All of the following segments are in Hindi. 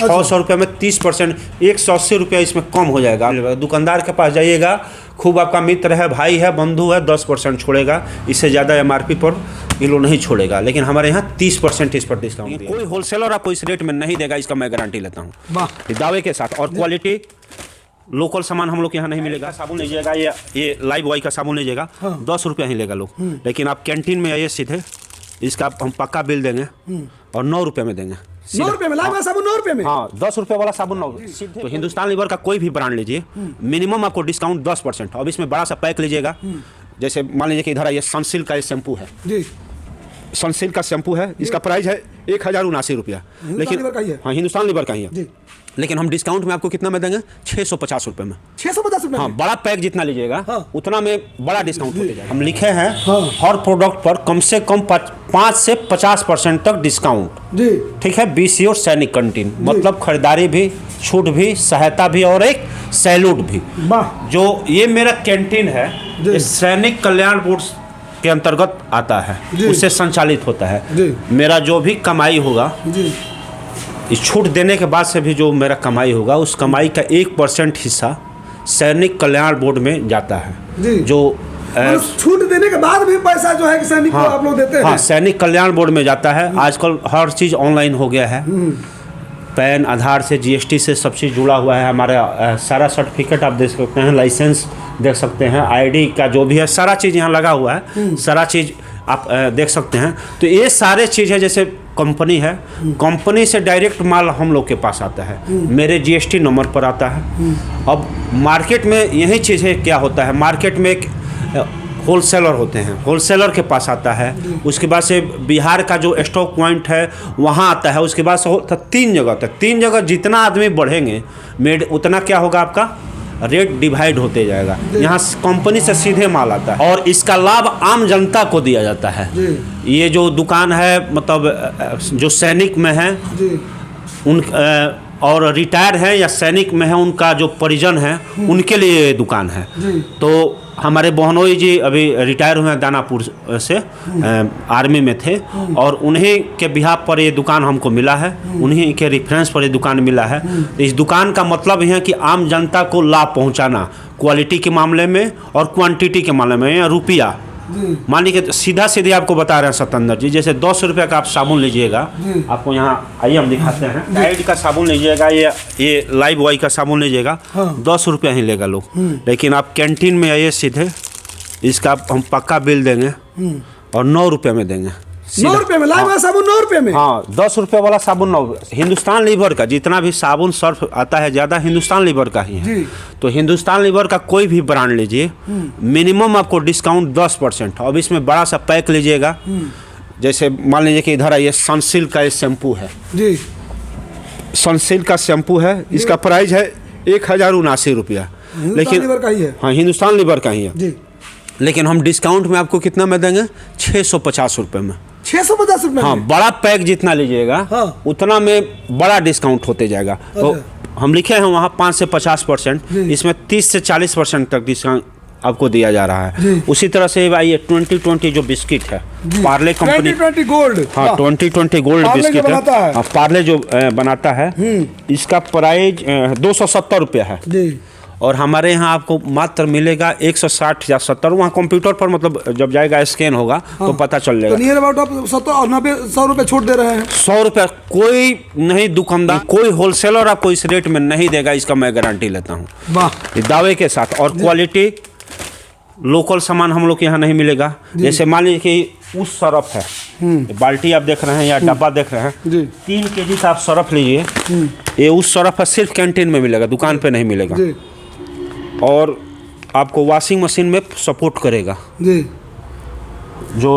600 रुपये में 30%, 180 रुपया इसमें कम हो जाएगा। दुकानदार के पास जाइएगा, खूब आपका मित्र है, भाई है, बंधु है, 10% छोड़ेगा, इससे ज़्यादा MRP पर ये लोग नहीं छोड़ेगा। लेकिन हमारे यहाँ 30% इस पर डिस्काउंट। कोई होलसेलर आपको इस रेट में नहीं देगा, इसका मैं गारंटी लेता हूँ दावे के साथ। और क्वालिटी लोकल सामान हम लोग के यहाँ नहीं मिलेगा। साबुन लीजिएगा, ये लाइव बॉय का साबुन लीजिएगा, 10 रुपया ही लेगा लोग। लेकिन आप कैंटीन में आइए सीधे, इसका हम पक्का बिल देंगे और 9 रुपये में देंगे। 9 रुपये में लाइव साबुन, 9 रुपये में। हाँ, 10 रुपये वाला साबुन 9। तो हिंदुस्तान लीवर का कोई भी ब्रांड लीजिए, मिनिमम आपको डिस्काउंट 10%। अब इसमें बड़ा सा पैक लीजिएगा, जैसे मान लीजिए कि इधर ये सनसिल्क का ये शैम्पू है जी, सनसिल्क का शैम्पू है, इसका प्राइस है 1079 रुपया। लेकिन हाँ, हिंदुस्तान लीवर का ही है। लेकिन हम डिस्काउंट में आपको कितना में देंगे? 650 रुपये में। 650 रुपये? हाँ, बड़ा पैक जितना लीजिएगा उतना में बड़ा डिस्काउंट हो जाएगा। हम लिखे हैं हर प्रोडक्ट पर कम से कम 5 से 50% तक डिस्काउंट जी, ठीक है। BC और सैनिक कैंटीन, मतलब खरीदारी भी, छूट भी, सहायता भी और एक सैल्यूट भी। जो ये मेरा कैंटीन है, ये सैनिक कल्याण बोर्ड के अंतर्गत आता है, उससे संचालित होता है। मेरा जो भी कमाई होगा, इस छूट देने के बाद से भी जो मेरा कमाई होगा, उस कमाई का 1% हिस्सा सैनिक कल्याण बोर्ड में जाता है। जो छूट देने के बाद भी पैसा जो है कि सैनिक को आप लोग देते हैं? हाँ, सैनिक कल्याण बोर्ड में जाता है। आजकल हर चीज़ ऑनलाइन हो गया है, पैन, आधार से, GST से सब चीज़ जुड़ा हुआ है। हमारा सारा सर्टिफिकेट आप देख सकते हैं, लाइसेंस देख सकते हैं, ID का जो भी है, सारा चीज़ यहाँ लगा हुआ है, सारा चीज़ आप देख सकते हैं। तो ये सारे चीज़ है, जैसे कंपनी है, कंपनी से डायरेक्ट माल हम लोग के पास आता है, मेरे GST नंबर पर आता है। अब मार्केट में यही चीज़ है, क्या होता है मार्केट में, एक होलसेलर होते हैं, होलसेलर के पास आता है, उसके बाद से बिहार का जो स्टॉक पॉइंट है वहाँ आता है, उसके बाद से 3 जगह तक, 3 जगह जितना आदमी बढ़ेंगे उतना क्या होगा, आपका रेट डिवाइड होते जाएगा। यहाँ कंपनी से सीधे माल आता है और इसका लाभ आम जनता को दिया जाता है। ये जो दुकान है, मतलब जो सैनिक में है उन और रिटायर है या सैनिक में है, उनका जो परिजन है, उनके लिए ये दुकान है। तो हमारे बहनोई जी अभी रिटायर हुए हैं दानापुर से, आर्मी में थे, और उन्हीं के बिहाफ पर ये दुकान हमको मिला है, उन्हीं के रेफरेंस पर ये दुकान मिला है। तो इस दुकान का मतलब है कि आम जनता को लाभ पहुंचाना, क्वालिटी के मामले में और क्वांटिटी के मामले में, या रुपया मान लीजिए सीधा सीधे आपको बता रहे हैं सतेंद्र जी, जैसे 10 रुपये का आप साबुन लीजिएगा, आपको यहाँ आइए हम दिखाते हैं। टाइड का साबुन लीजिएगा, ये लाइव बॉय का साबुन लीजिएगा, 10 रुपया ही लेगा लोग। लेकिन आप कैंटीन में आइए सीधे, इसका हम पक्का बिल देंगे और 9 रुपये में देंगे। 9 रुपये में लाइव साबुन, 9 रुपये में। हाँ, 10 रुपये वाला साबुन 9। हिंदुस्तान लीवर का जितना भी साबुन सर्फ आता है, ज़्यादा हिंदुस्तान लीवर का ही है। तो हिंदुस्तान लीवर का कोई भी ब्रांड लीजिए, मिनिमम आपको डिस्काउंट 10%। अब इसमें बड़ा सा पैक लीजिएगा, जैसे मान लीजिए कि इधर ये सनसिल्क का ये शैम्पू है जी, सनसिल्क का शैम्पू है, इसका प्राइस है 1079 रुपया। लेकिन हाँ, हिंदुस्तान लीवर का ही है। लेकिन हम डिस्काउंट में आपको कितना में देंगे? 650 रुपये में। 650 रुपये? हाँ, बड़ा पैक जितना लीजिएगा उतना में बड़ा डिस्काउंट होते जाएगा। तो हम लिखे हैं वहाँ 5 से 50%, इसमें 30 से 40% तक डिस्काउंट आपको दिया जा रहा है। उसी तरह से भाई ये 2020 जो बिस्किट है, पार्ले कंपनी 2020 गोल्ड, हाँ 2020 गोल्ड बिस्किट है, पार्ले जो बनाता है, इसका प्राइस 270 रुपया है। और हमारे यहाँ आपको मात्र मिलेगा 160 या 70। वहाँ कंप्यूटर पर मतलब जब जाएगा स्कैन होगा तो पता चल जाएगा। तो नियर अबाउट आप 70 और 90 100 रुपये छूट दे रहे हैं। 100 रुपये कोई नहीं, दुकानदार कोई होलसेलर आपको इस रेट में नहीं देगा, इसका मैं गारंटी लेता हूँ दावे के साथ। और क्वालिटी लोकल सामान हम लोग के यहाँ नहीं मिलेगा। जैसे मान लीजिए कि उस सरफ है, बाल्टी आप देख रहे हैं या डब्बा देख रहे हैं, 3 kg का आप सरफ लीजिए, ये उस सरफ सिर्फ कैंटीन में मिलेगा, दुकान पे नहीं मिलेगा। और आपको वॉशिंग मशीन में सपोर्ट करेगा जी। जो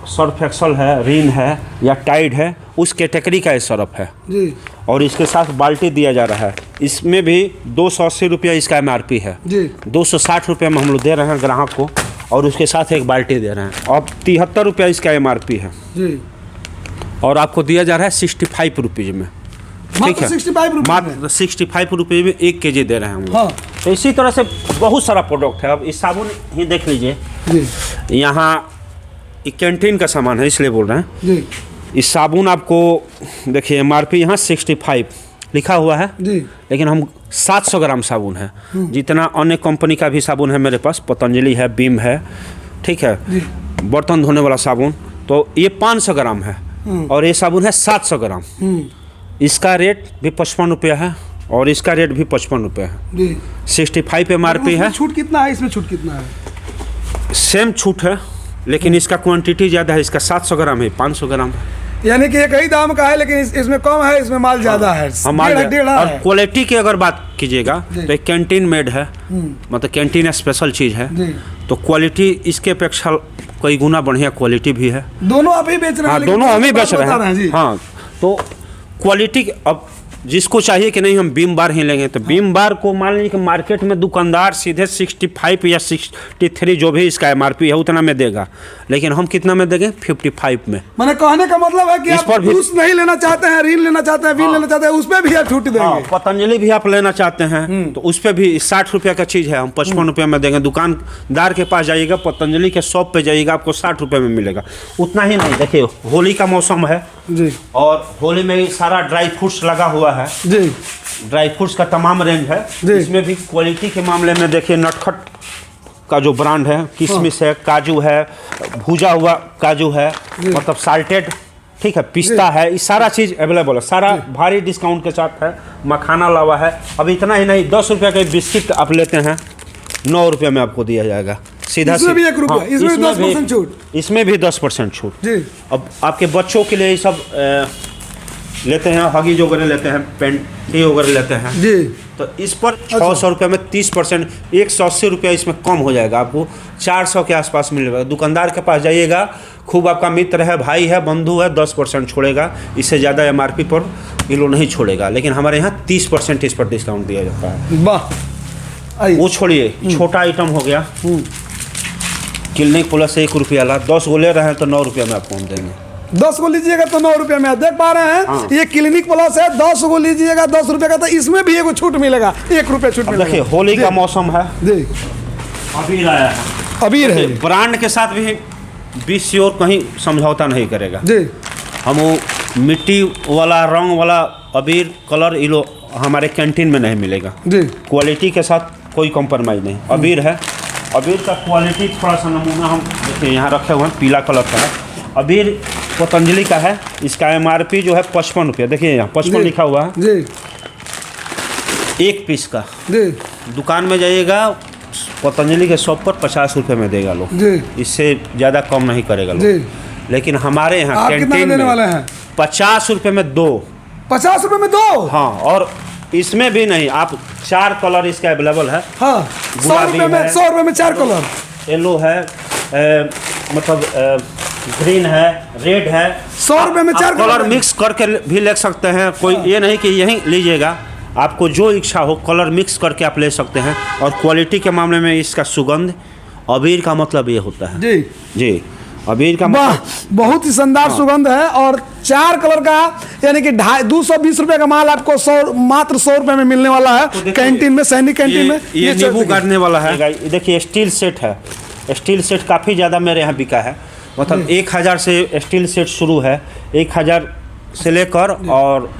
सर्फ एक्सल है, रिन है या टाइड है, उस कैटेगरी का ये सर्फ है जी। और इसके साथ बाल्टी दिया जा रहा है। इसमें भी 280 रुपया इसका MRP है जी। 260 रुपये में हम लोग दे रहे हैं ग्राहक को, और उसके साथ एक बाल्टी दे रहे हैं। और 73 रुपया इसका MRP है जी। और आपको दिया जा रहा है 65 रुपीज़ में, ठीक है, मात्र 65 रुपये में 1 kg दे रहे हैं हम लोग। तो इसी तरह से बहुत सारा प्रोडक्ट है। अब इस साबुन ही देख लीजिए, यहाँ कैंटीन का सामान है इसलिए बोल रहे हैं। इस साबुन आपको देखिए MRP यहाँ 65, लिखा हुआ है जी। लेकिन हम 700 ग्राम साबुन है, जितना अन्य कंपनी का भी साबुन है मेरे पास, पतंजलि है, बीम है, ठीक है, बर्तन धोने वाला साबुन, तो ये 500 ग्राम है और ये साबुन है 700 ग्राम। इसका रेट भी 55 रुपया है और इसका रेट भी 55 रुपया है जी। 65 MRP है। छूट कितना है इसमें, छूट कितना है? सेम छूट है लेकिन इसका क्वांटिटी ज़्यादा है, इसका 700 ग्राम है, 500 ग्राम है। यानी कि एक ही दाम का है लेकिन इसमें कम है, इसमें माल ज्यादा है, डेढ़ और है। क्वालिटी की अगर बात कीजिएगा तो एक कैंटीन मेड है, मतलब कैंटीन स्पेशल चीज़ है, तो क्वालिटी इसके अपेक्षा कई गुना बढ़िया क्वालिटी भी है। दोनों आप ही बेच रहे हैं? हाँ, दोनों हम ही बेच रहे हैं जी। हाँ, तो क्वालिटी अब जिसको चाहिए कि नहीं हम बीम बार ही लेंगे, तो बीम बार को मान लीजिए कि मार्केट में दुकानदार सीधे 65 या 63 जो भी इसका MRP है उतना में देगा, लेकिन हम कितना में देंगे? 55 में। मैंने कहने का मतलब है कि इस आप पर भी जूस नहीं लेना चाहते हैं, रीन लेना चाहते हैं, वीन लेना चाहते हैं, उस पर भी आप छूट देंगे? पतंजलि भी आप लेना चाहते हैं तो उस पर भी 60 रुपये का चीज़ है, हम 55 रुपये में देंगे। दुकानदार के पास जाइएगा, पतंजलि के शॉप पे जाइएगा, आपको 60 रुपये में मिलेगा। उतना ही नहीं, देखिए होली का मौसम है जी, और होली में सारा ड्राई फ्रूट्स लगा हुआ है जी, ड्राई फ्रूट्स का तमाम रेंज है। इसमें भी क्वालिटी के मामले में देखिए नटखट का जो ब्रांड है, किशमिश है, काजू है, भुजा हुआ काजू है, मतलब साल्टेड, ठीक है, पिस्ता है, ये सारा चीज़ अवेलेबल है, सारा भारी डिस्काउंट के साथ है। मखाना लावा है। अब इतना ही नहीं, 10 रुपये का बिस्किट आप लेते हैं 9 रुपये में आपको दिया जाएगा सीधा। इसमें भी 1 रुपया, इसमें 10% छूट, इसमें भी 10% छूट जी। अब आपके बच्चों के लिए ये सब लेते हैं, हगीज वगैरह लेते हैं, पेंटी वगैरह लेते हैं जी, तो इस पर 600 रुपये में 30%, 180 रुपया इसमें कम हो जाएगा, आपको 400 के आसपास मिलेगा। दुकानदार के पास जाइएगा, खूब आपका मित्र है, भाई है, बंधु है, 10% छोड़ेगा, इससे ज़्यादा MRP पर ये लोग नहीं छोड़ेगा, लेकिन हमारे यहाँ 30% इस पर डिस्काउंट दिया जाता है। वाह, वो छोड़िए, छोटा आइटम हो गया क्लिनिक प्लस 1 रुपया ला, 10 गो ले रहे हैं तो 9 रुपया में आपको हम देंगे। 10 को लीजिएगा तो 9 रुपये में, आप देख पा रहे हैं। हाँ। ये क्लिनिक प्लस है, 10 को लीजिएगा 10 रुपये का, तो इसमें भी एक छूट मिलेगा, 1 रुपये छूट मिलेगा। देखिए होली का मौसम है, जी, अबीर आया है, अबीर है ब्रांड के साथ भी बीस और कहीं समझौता नहीं करेगा जी। हम वो मिट्टी वाला रंग वाला अबीर कलर ये लो हमारे कैंटीन में नहीं मिलेगा जी। क्वालिटी के साथ कोई कॉम्प्रोमाइज़ नहीं। अबीर है, अबीर का क्वालिटी थोड़ा सा नमूना हम देखिए यहाँ रखे हुए हैं, पीला कलर का है। अबीर पतंजलि का है, इसका MRP जो है 55 रुपये, देखिए यहाँ 55 लिखा हुआ है जी, 1 पीस का। जी, दुकान में जाइएगा पतंजलि के शॉप पर 50 रुपये में देगा लोग, जी, इससे ज़्यादा कम नहीं करेगा जी। लोग। लेकिन हमारे यहाँ आप कितना कैंटीन देने वाले में हैं? 50 रुपये में 2। 50 रुपये में 2? हाँ, और इसमें भी नहीं, आप 4 कलर इसका अवेलेबल है। हाँ, 100 रुपये में, 100 रुपये में 4 कलर। येलो है, मतलब ग्रीन है, रेड है, 100 रुपये में 4 कलर मिक्स करके भी ले सकते हैं। कोई ये नहीं कि यही लीजिएगा, आपको जो इच्छा हो कलर मिक्स करके आप ले सकते हैं। और क्वालिटी के मामले में इसका सुगंध, अबीर का मतलब ये होता है जी, जी, अबीर का वाह, मतलब बहुत ही शानदार सुगंध है। और 4 कलर का, यानी कि 220 रुपये का माल आपको मात्र 100 रुपये में मिलने वाला है कैंटीन में, सैनिक कैंटीन में। ये नींबू गाड़ने वाला है। देखिए स्टील सेट है, स्टील सेट काफ़ी ज़्यादा मेरे यहाँ बिका है, मतलब 1000 से स्टील सेट शुरू है, 1000 से लेकर और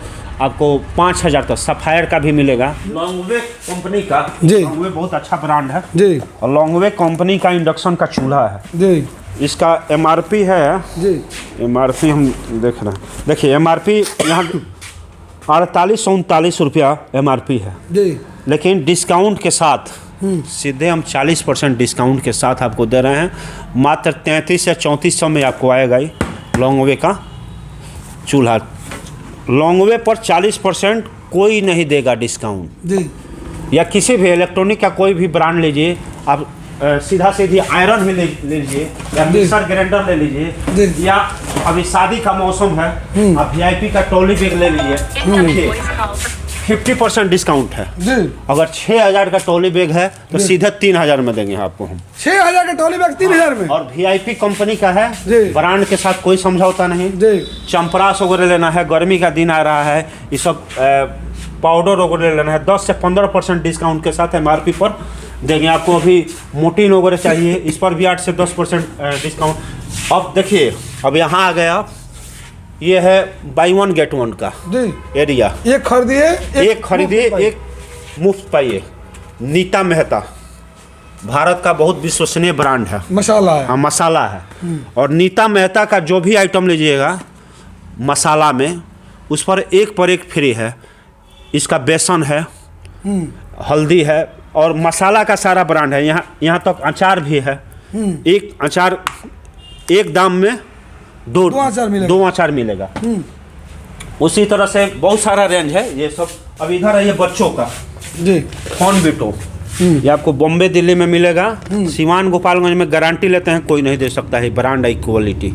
आपको 5000 तक। सफायर का भी मिलेगा, लॉन्गवे कंपनी का जी। लॉन्गवे बहुत अच्छा ब्रांड है जी, और लॉन्गवे कंपनी का इंडक्शन का चूल्हा है जी, इसका MRP है जी, MRP हम देख रहे हैं, देखिए MRP यहाँ 48-39 रुपया MRP है, जी, लेकिन डिस्काउंट के साथ सीधे हम 40% डिस्काउंट के साथ आपको दे रहे हैं। मात्र 33 या 3400 में आपको आएगा ये लॉन्गवे का चूल्हा। लॉन्गवे पर 40% कोई नहीं देगा डिस्काउंट, जी, या किसी भी इलेक्ट्रॉनिक का कोई भी ब्रांड लीजिए आप, सीधा सीधी आयरन ही ले लीजिए या मिक्सर ग्राइंडर ले लीजिए, या अभी शादी का मौसम है आप VIP का ट्रॉली बैग ले लीजिए, 50% डिस्काउंट है। जी। अगर 6000 का ट्रॉली बैग है तो सीधे 3000 में देंगे आपको हम। 6000 का ट्रॉली बैग 3000 में, और VIP कंपनी का है, जी। ब्रांड के साथ कोई समझौता नहीं। जी, चंपरास वगैरह लेना है, गर्मी का दिन आ रहा है, ये सब पाउडर वगैरह लेना है, 10 से 15% डिस्काउंट के साथ MRP पर देंगे आपको। अभी मोटीन वगैरह चाहिए, इस पर भी 8 से 10% डिस्काउंट। अब देखिए, अब यहाँ आ गया ये है बाई वन गेट वन का जी, एरिया। एक खरीदिए एक मुफ्त पाइए। नीता मेहता भारत का बहुत विश्वसनीय ब्रांड है, मसाला है। हाँ मसाला है। और नीता मेहता का जो भी आइटम लीजिएगा मसाला में, उस पर एक फ्री है। इसका बेसन है, हल्दी है और मसाला का सारा ब्रांड है। यहाँ तक अचार भी है। एक अचार एक दाम में दो अचार मिलेगा। उसी तरह से बहुत सारा रेंज है। ये सब अब इधर है, ये बच्चों का जी, कॉर्नविटो, ये आपको बॉम्बे दिल्ली में मिलेगा। सिवान गोपालगंज में गारंटी लेते हैं, कोई नहीं दे सकता है ब्रांड है क्वालिटी।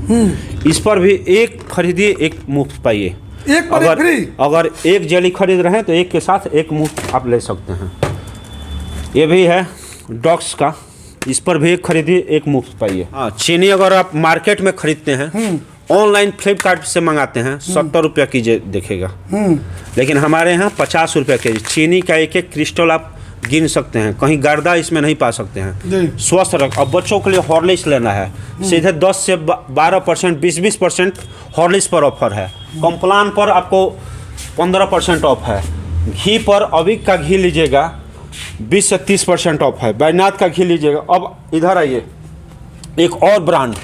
इस पर भी एक खरीदिए एक मुफ्त पाइए। एक पर एक फ्री। अगर एक जेली खरीद रहे हैं तो एक के साथ एक मुफ्त आप ले सकते हैं। ये भी है डॉक्स का, इस पर भी एक खरीदिए एक मुफ्त पाइए। हाँ, चीनी अगर आप मार्केट में खरीदते हैं, ऑनलाइन फ्लिपकार्ट से मंगाते हैं 70 रुपया केजी दिखेगा, लेकिन हमारे यहाँ 50 रुपया केजी। चीनी का एक एक क्रिस्टल आप गिन सकते हैं, कहीं गर्दा इसमें नहीं पा सकते हैं। स्वस्थ रख। अब बच्चों के लिए हॉर्लिक्स लेना है, सीधे 10 से 12%, 20% हॉर्लिक्स पर ऑफर है। कॉम्प्लान पर आपको 15% ऑफ है। घी पर अविक का घी लीजिएगा 20 से 30% ऑफ है। बैजनाथ का घी लीजिएगा। अब इधर आइए, एक और ब्रांड,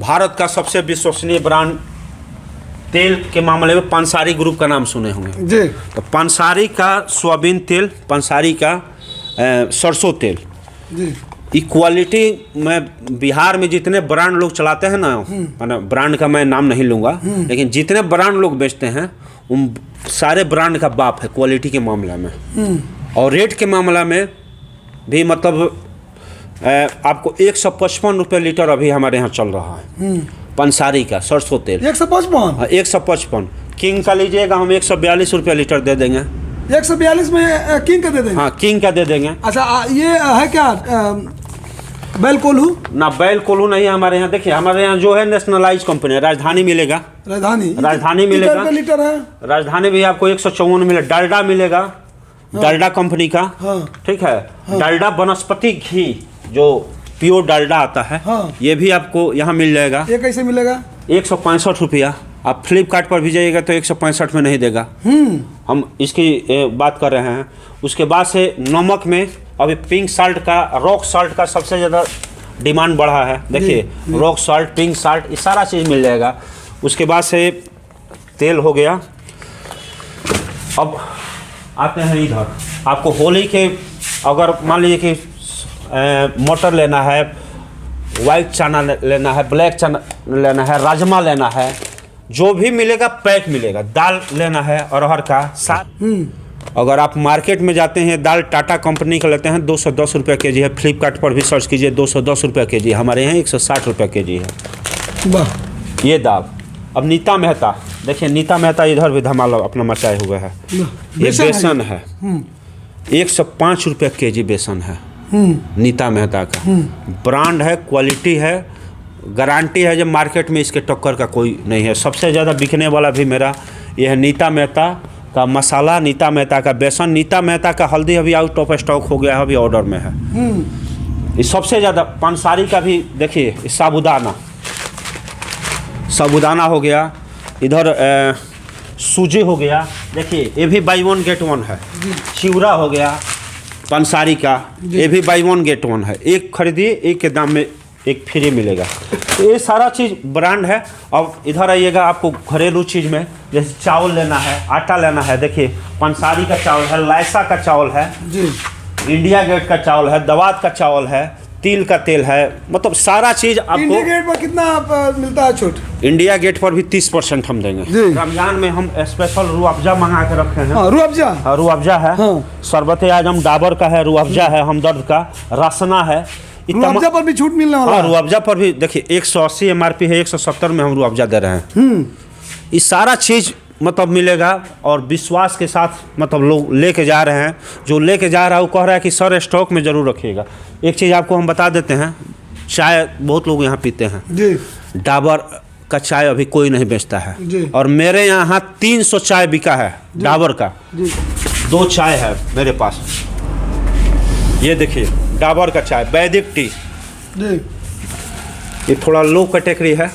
भारत का सबसे विश्वसनीय ब्रांड तेल के मामले में पंसारी ग्रुप का नाम सुने होंगे जी। तो पंसारी का सोयाबीन तेल, पंसारी का सरसों तेल जी, इक्वालिटी में बिहार में जितने ब्रांड लोग चलाते हैं ना, माना ब्रांड का मैं नाम नहीं लूँगा, लेकिन जितने ब्रांड लोग बेचते हैं उन सारे ब्रांड का बाप है क्वालिटी के मामले में। और रेट के मामला में भी मतलब आपको 155 रुपये लीटर अभी हमारे यहाँ चल रहा है पंसारी का सरसों तेल। 155। 155। किंग का लीजिएगा हम 142 रुपये लीटर दे देंगे। 142 में किंग का दे देंगे? हाँ, किंग का दे देंगे। अच्छा, ये है क्या बैल कोल्हू? ना, बैल कोल्हू नहीं है हमारे यहाँ। देखिए हमारे यहाँ जो है नेशनलाइज कंपनी है, राजधानी मिलेगा। राजधानी मिलेगा। लीटर है राजधानी भी आपको 154 मिलेगा। डालडा मिलेगा, डालडा कंपनी का। ठीक है। डालडा वनस्पति घी जो प्योर डालडा आता है, ये भी आपको यहाँ मिल जाएगा। ये कैसे मिलेगा? 165 रुपया। आप फ्लिपकार्ट पर भी जाइएगा तो 165 में नहीं देगा। हम इसकी बात कर रहे हैं। उसके बाद से नमक में अभी पिंक साल्ट का, रॉक साल्ट का सबसे ज़्यादा डिमांड बढ़ा है। देखिए रॉक साल्ट, पिंक साल्ट, ये सारा चीज़ मिल जाएगा। उसके बाद से तेल हो गया। अब आते हैं इधर, आपको होली के अगर मान लीजिए कि मटर लेना है, वाइट चना लेना है, ब्लैक चना लेना है, राजमा लेना है, जो भी मिलेगा पैक मिलेगा। दाल लेना है अरहर का साथ। अगर आप मार्केट में जाते हैं, दाल टाटा कंपनी का लेते हैं 210 रुपये केजी है। फ्लिपकार्ट पर भी सर्च कीजिए 210 रुपये केजी। हमारे यहाँ 160 रुपये केजी है। वाह, ये दाल। अब नीता मेहता, देखिए नीता मेहता इधर भी धमाल अपना मचाए हुए है। ये बेसन है, 105 रुपये केजी बेसन है नीता मेहता का। ब्रांड है, क्वालिटी है, गारंटी है। जब मार्केट में इसके टक्कर का कोई नहीं है। सबसे ज़्यादा बिकने वाला भी मेरा यह है नीता मेहता का मसाला, नीता मेहता का बेसन, नीता मेहता का हल्दी अभी आउट ऑफ स्टॉक हो गया है, अभी ऑर्डर में है। ये सबसे ज़्यादा। पंसारी का भी देखिए, साबुदाना हो गया। इधर सूजी हो गया। देखिए ये भी बाई वन गेट वन है। चिवड़ा हो गया पंसारी का, ये भी बाई वन गेट वन है। एक खरीदिए एक के दाम में एक फ्री मिलेगा। तो ये सारा चीज़ ब्रांड है। अब इधर आइएगा, आपको घरेलू चीज़ में जैसे चावल लेना है, आटा लेना है। देखिए पंसारी का चावल है, लायसा का चावल है जी, इंडिया गेट का चावल है, दवात का चावल है, तिल का तेल है। मतलब सारा चीज़ आपको। इंडिया गेट पर कितना मिलता है छूट? इंडिया गेट पर भी 30% हम देंगे। रमजान में हम स्पेशल रूह अफ़ज़ा मंगा के रखे हैं। रूह अफ़ज़ा? हाँ, रूह अफ़ज़ा है। शरबत आजम डाबर का है, रूह अफ़ज़ा है, हमदर्द का, रसना है। रूह अफ़ज़ा पर भी छूट मिलने वाला है? रूह अफ़ज़ा पर भी देखिए 180 MRP है, 170 में हम रूह अफ़ज़ा दे रहे हैं। ये सारा चीज़ मतलब मिलेगा और विश्वास के साथ मतलब लोग लेके जा रहे हैं। जो लेके जा रहा है वो कह रहा है कि सर स्टॉक में ज़रूर रखिएगा। एक चीज़ आपको हम बता देते हैं, चाय बहुत लोग यहाँ पीते हैं जी। डाबर का चाय अभी कोई नहीं बेचता है जी। और मेरे यहाँ 300 चाय बिका है डाबर का जी। 2 चाय है मेरे पास। ये देखिए डाबर का चाय, वैदिक टी जी। ये थोड़ा लो कैटेगरी है,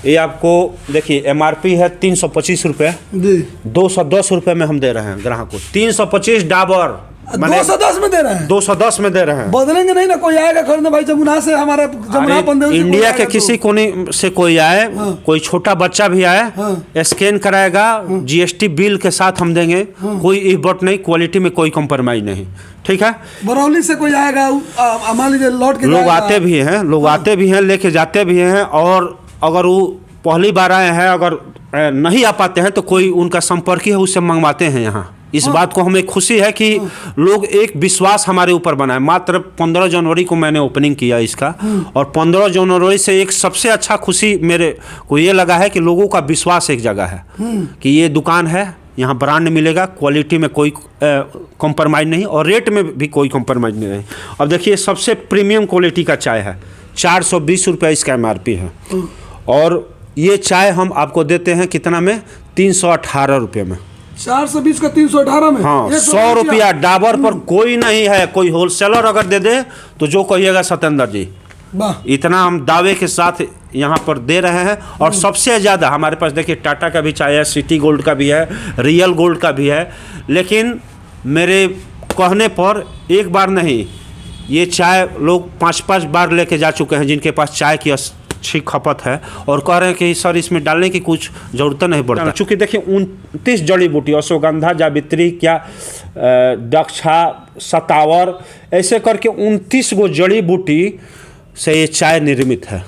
ये आपको देखिए MRP है 325 रुपये, जी 210 रुपये में हम दे रहे हैं ग्राहक को। 325 डाबर 210 में दे रहे हैं, 210 में दे रहे हैं। बदलेंगे नहीं ना, कोई आएगा खरीदने भाई जमुना से, हमारे जमुना पंद्रह इंडिया के किसी कोने से कोई आए, कोई छोटा बच्चा भी आए, स्कैन कराएगा, GST बिल के साथ हम देंगे, कोई इफर्ट नहीं, क्वालिटी में कोई कॉम्प्रोमाइज नहीं, ठीक है। बरौली से कोई आएगा, मान लीजिए लौट के लोग आते भी हैं, लेके जाते भी हैं, और अगर वो पहली बार आए हैं, अगर नहीं आ पाते हैं तो कोई उनका संपर्की है, उससे मंगवाते हैं यहाँ। इस बात को हमें खुशी है कि लोग एक विश्वास हमारे ऊपर बनाए। मात्र 15 जनवरी को मैंने ओपनिंग किया इसका, और 15 जनवरी से एक सबसे अच्छा खुशी मेरे को ये लगा है कि लोगों का विश्वास एक जगह है कि ये दुकान है, यहाँ ब्रांड मिलेगा, क्वालिटी में कोई कॉम्प्रोमाइज़ नहीं, और रेट में भी कोई कॉम्प्रोमाइज़ नहीं। अब देखिए सबसे प्रीमियम क्वालिटी का चाय है, 420 रुपये इसका MRP है, और ये चाय हम आपको देते हैं कितना में, 318 रुपये में। 420 का 318 में, हाँ 100 रुपया डाबर पर कोई नहीं है। कोई होलसेलर अगर दे दे तो जो कहिएगा सत्येंद्र जी, इतना हम दावे के साथ यहाँ पर दे रहे हैं। और सबसे ज़्यादा हमारे पास देखिए टाटा का भी चाय है, सिटी गोल्ड का भी है, रियल गोल्ड का भी है, लेकिन मेरे कहने पर एक बार नहीं, ये चाय लोग 5-5 बार लेके जा चुके हैं, जिनके पास चाय की अच्छी खपत है, और कह रहे हैं कि सर इसमें डालने की कुछ ज़रूरत नहीं पड़ता। चूँकि देखिए 29 जड़ी बूटी, अश्वगंधा, जावित्री, क्या दक्षा, सतावर, ऐसे करके 29 गो जड़ी बूटी से ये चाय निर्मित है।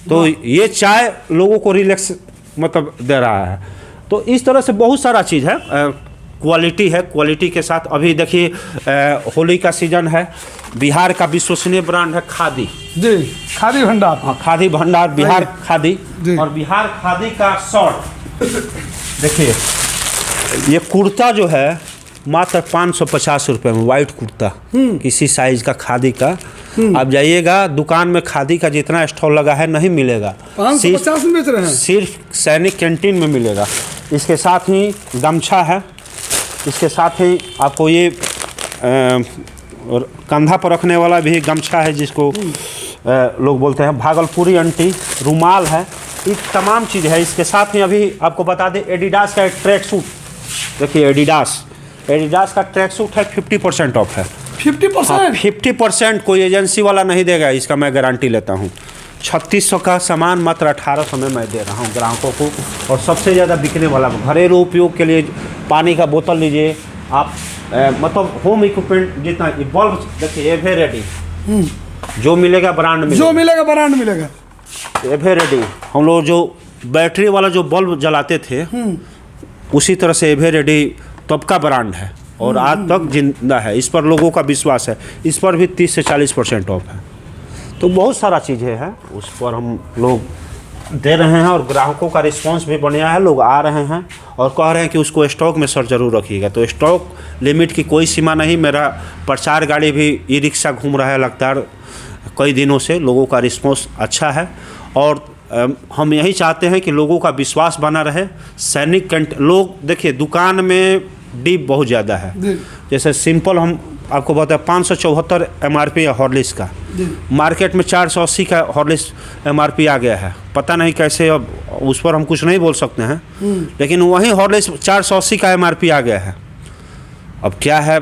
तो ये चाय लोगों को रिलैक्स मतलब दे रहा है। तो इस तरह से बहुत सारा चीज़ है, क्वालिटी है। क्वालिटी के साथ अभी देखिए होली का सीजन है, बिहार का विश्वसनीय ब्रांड है खादी जी, खादी भंडार। हाँ, खादी भंडार, बिहार खादी। और बिहार खादी का शर्ट देखिए, ये कुर्ता जो है मात्र 550 रुपये में, वाइट कुर्ता किसी साइज का खादी का। आप जाइएगा दुकान में, खादी का जितना स्टॉल लगा है नहीं मिलेगा, 550 में बेच रहे हैं, सिर्फ सैनिक कैंटीन में मिलेगा। इसके साथ ही गमछा है, इसके साथ ही आपको ये कंधा पर रखने वाला भी गमछा है, जिसको लोग बोलते हैं भागलपुरी अंटी, रुमाल है, ये तमाम चीज़ है। इसके साथ ही अभी आपको बता दें एडिडास का एक ट्रैक सूट, देखिए एडिडास का ट्रैक सूट है, 50% ऑफ है। 50%? 50% कोई एजेंसी वाला नहीं देगा, इसका मैं गारंटी लेता हूँ। 3600 का सामान मात्र 1800 में मैं दे रहा हूँ ग्राहकों को। और सबसे ज़्यादा बिकने वाला घरेलू उपयोग के लिए पानी का बोतल लीजिए आप, मतलब होम इक्विपमेंट जितना, बल्ब देखिए एवे रेडी, जो मिलेगा ब्रांड में, जो मिलेगा ब्रांड मिलेगा, एवे रेडी। हम लोग जो बैटरी वाला जो बल्ब जलाते थे, उसी तरह से एवे रेडी तब का ब्रांड है, और आज तक जिंदा है। इस पर लोगों का विश्वास है। इस पर भी 30 से 40% ऑफ है। तो बहुत सारा चीज़ें हैं, उस पर हम लोग दे रहे हैं, और ग्राहकों का रिस्पांस भी बढ़िया है। लोग आ रहे हैं और कह रहे हैं कि उसको स्टॉक में सर ज़रूर रखिएगा। तो स्टॉक लिमिट की कोई सीमा नहीं। मेरा प्रचार गाड़ी भी ई-रिक्शा घूम रहा है लगातार कई दिनों से, लोगों का रिस्पांस अच्छा है, और हम यही चाहते हैं कि लोगों का विश्वास बना रहे। सैनिक लोग देखिए दुकान में डीप बहुत ज़्यादा है, जैसे सिंपल हम आपको बताया 574 MRP है हॉर्लिक्स का, मार्केट में 480 का हॉर्लिक्स MRP आ गया है। पता नहीं कैसे, अब उस पर हम कुछ नहीं बोल सकते हैं, लेकिन वहीं हॉर्लिक्स 480 का MRP आ गया है। अब क्या है,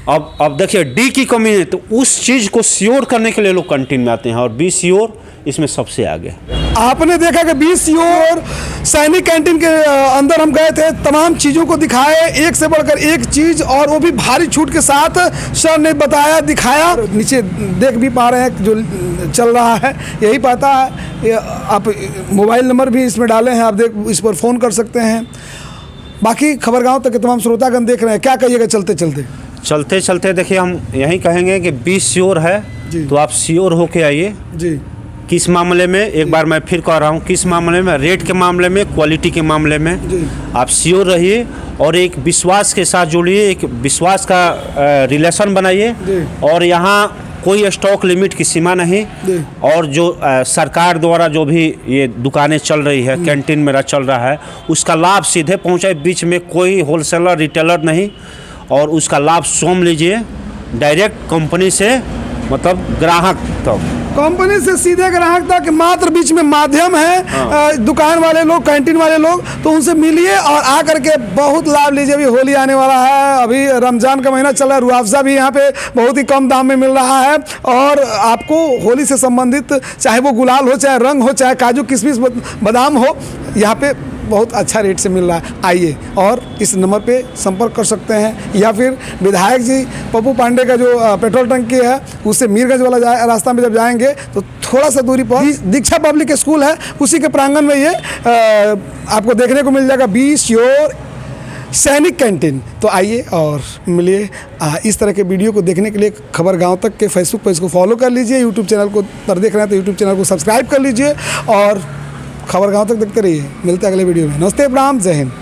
अब देखिए डी की कमी है, तो उस चीज़ को श्योर करने के लिए लोग कैंटीन में आते हैं, और बी श्योर इसमें सबसे आगे। आपने देखा कि 20 और सैनिक कैंटीन के अंदर हम गए थे, तमाम चीज़ों को दिखाए, एक से बढ़कर एक चीज़, और वो भी भारी छूट के साथ सर ने बताया, दिखाया। नीचे देख भी पा रहे हैं जो चल रहा है, यही पता है। आप मोबाइल नंबर भी इसमें डाले हैं, आप इस पर फ़ोन कर सकते हैं। बाकी खबर गाँव तक के तमाम श्रोतागण देख रहे हैं, क्या कहिएगा चलते चलते? देखिए हम यही कहेंगे कि 20 श्योर है, तो आप श्योर होके आइए जी। किस मामले में, एक बार मैं फिर कह रहा हूँ, किस मामले में? रेट के मामले में, क्वालिटी के मामले में आप श्योर रहिए, और एक विश्वास के साथ जुड़िए, एक विश्वास का रिलेशन बनाइए। और यहाँ कोई स्टॉक लिमिट की सीमा नहीं, और जो सरकार द्वारा जो भी ये दुकानें चल रही है, कैंटीन मेरा चल रहा है, उसका लाभ सीधे पहुँचाए, बीच में कोई होलसेलर रिटेलर नहीं, और उसका लाभ स्वयं लीजिए, डायरेक्ट कंपनी से मतलब ग्राहक तक। कंपनी से सीधे ग्राहक तक, मात्र बीच में माध्यम है दुकान वाले लोग, कैंटीन वाले लोग, तो उनसे मिलिए और आकर के बहुत लाभ लीजिए। अभी होली आने वाला है, अभी रमजान का महीना चल रहा है, रुआवजा भी यहाँ पे बहुत ही कम दाम में मिल रहा है। और आपको होली से संबंधित चाहे वो गुलाल हो, चाहे रंग हो, चाहे काजू किशमिश बादाम हो, यहाँ पे बहुत अच्छा रेट से मिल रहा है। आइए और इस नंबर पे संपर्क कर सकते हैं, या फिर विधायक जी पप्पू पांडे का जो पेट्रोल टंकी है उससे मीरगंज वाला रास्ता में जब जाएंगे तो थोड़ा सा दूरी पर दीक्षा पब्लिक स्कूल है, उसी के प्रांगण में ये आपको देखने को मिल जाएगा बी श्योर सैनिक कैंटीन। तो आइए और मिलिए। इस तरह के वीडियो को देखने के लिए खबर गांव तक के फेसबुक पेज को फॉलो कर लीजिए, यूट्यूब चैनल को पर देख रहे हैं तो यूट्यूब चैनल को सब्सक्राइब कर लीजिए और खबर गांव तक देखते रहिए। मिलते हैं अगले वीडियो में। नमस्ते, प्रणाम, जय हिंद।